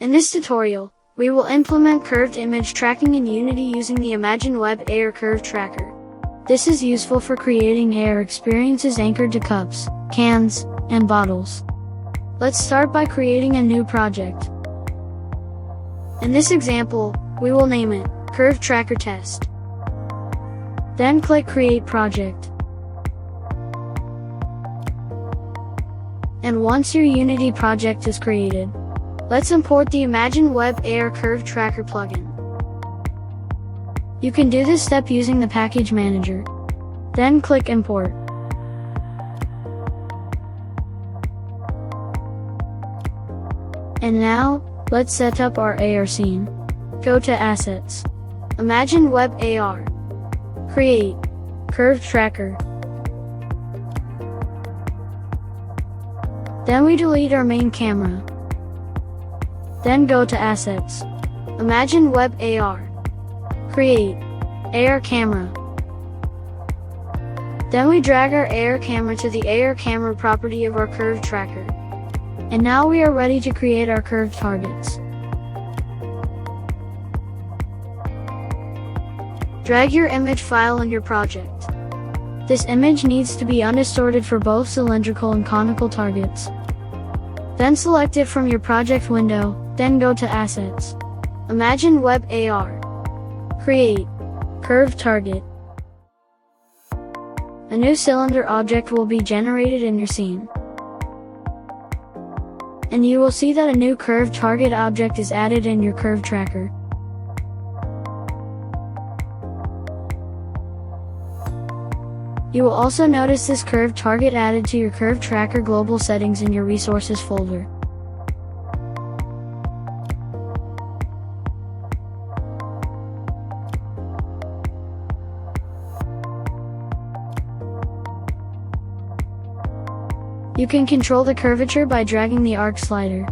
In this tutorial, we will implement curved image tracking in Unity using the Imagine WebAR Curved Tracker. This is useful for creating AR experiences anchored to cups, cans, and bottles. Let's start by creating a new project. In this example, we will name it Curved Tracker Test. Then click Create Project. And once your Unity project is created, let's import the Imagine WebAR Curved Tracker plugin. You can do this step using the package manager. Then click Import. And now, let's set up our AR scene. Go to Assets. Imagine WebAR. Create Curved Tracker. Then we delete our main camera. Then go to Assets. Imagine WebAR. Create AR camera. Then we drag our AR camera to the AR camera property of our curved tracker. And now we are ready to create our curved targets. Drag your image file in your project. This image needs to be undistorted for both cylindrical and conical targets. Then select it from your project window, then go to Assets. Imagine WebAR. Create Curved Target. A new cylinder object will be generated in your scene. And you will see that a new curved target object is added in your curved tracker. You will also notice this curved target added to your curved tracker global settings in your resources folder. You can control the curvature by dragging the arc slider.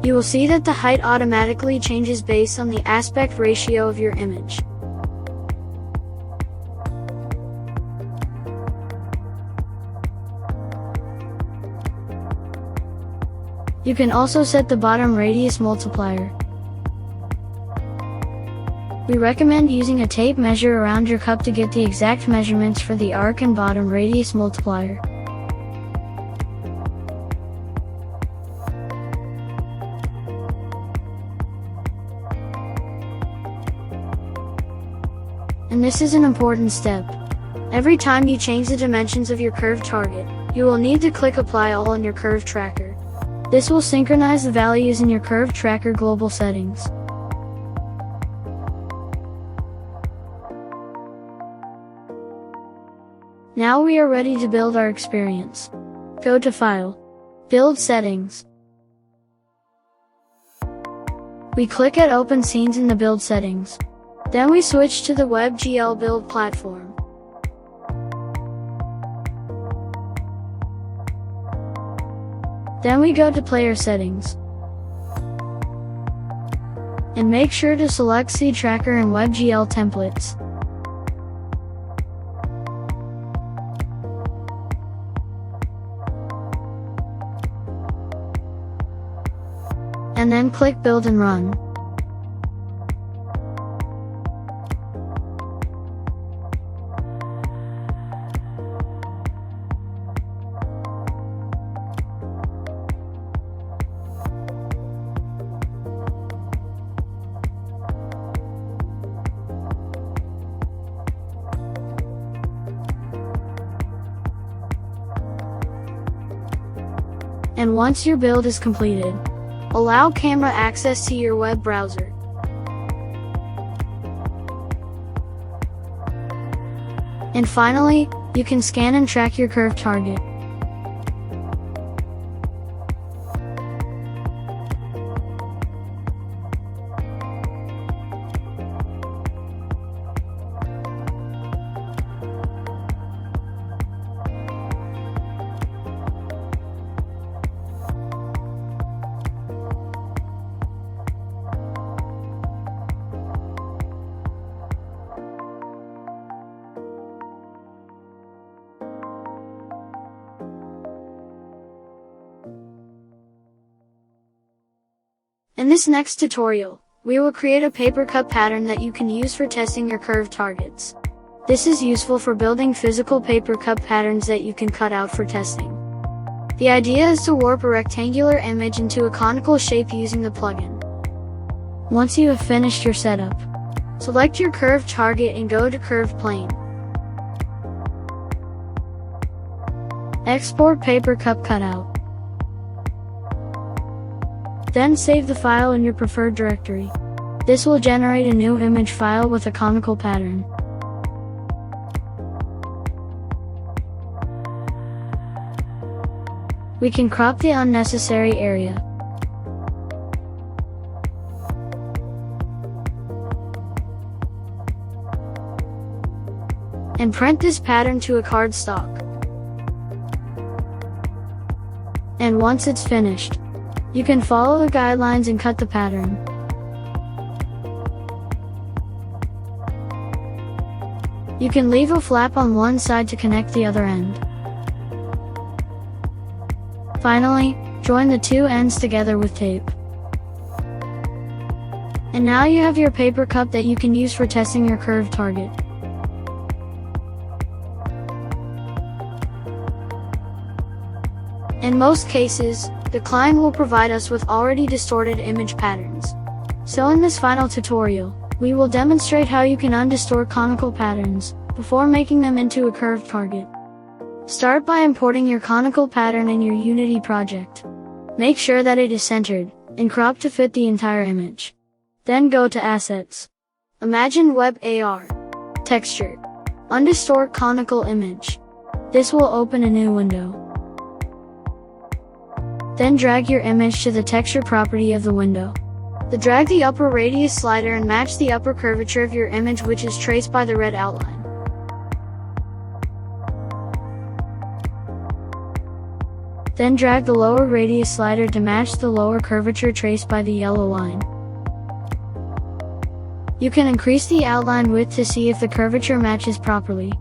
You will see that the height automatically changes based on the aspect ratio of your image. You can also set the bottom radius multiplier. We recommend using a tape measure around your cup to get the exact measurements for the arc and bottom radius multiplier. And this is an important step. Every time you change the dimensions of your curved target, you will need to click Apply All in your curved tracker. This will synchronize the values in your curved tracker global settings. Now we are ready to build our experience. Go to File, Build Settings. We click at Open Scenes in the Build Settings. Then we switch to the WebGL build platform. Then we go to Player Settings. And make sure to select Seed Tracker and WebGL templates. And then click Build and Run. And once your build is completed, allow camera access to your web browser. And finally, you can scan and track your curved target. In this next tutorial, we will create a papercup pattern that you can use for testing your curved targets. This is useful for building physical papercup patterns that you can cut out for testing. The idea is to warp a rectangular image into a conical shape using the plugin. Once you have finished your setup, select your curved target and go to Curved Plane. Export papercup cutout. Then save the file in your preferred directory. This will generate a new image file with a conical pattern. We can crop the unnecessary area. And print this pattern to a cardstock. And once it's finished, you can follow the guidelines and cut the pattern. You can leave a flap on one side to connect the other end. Finally, join the two ends together with tape. And now you have your papercup that you can use for testing your curved target. In most cases, the client will provide us with already distorted image patterns. So in this final tutorial, we will demonstrate how you can undistort conical patterns before making them into a curved target. Start by importing your conical pattern in your Unity project. Make sure that it is centered and cropped to fit the entire image. Then go to Assets, Imagine WebAR, Texture, Undistort Conical Image. This will open a new window. Then drag your image to the texture property of the window. Drag the upper radius slider and match the upper curvature of your image, which is traced by the red outline. Then drag the lower radius slider to match the lower curvature traced by the yellow line. You can increase the outline width to see if the curvature matches properly.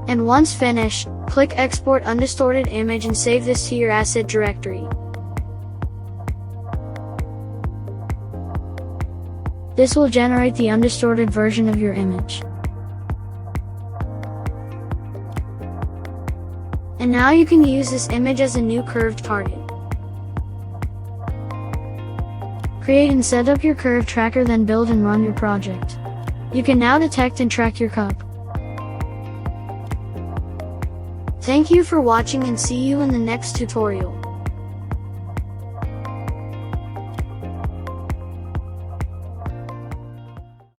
And once finished, click Export Undistorted Image and save this to your asset directory. This will generate the undistorted version of your image. And now you can use this image as a new curved target. Create and set up your curved tracker, then build and run your project. You can now detect and track your cup. Thank you for watching and see you in the next tutorial.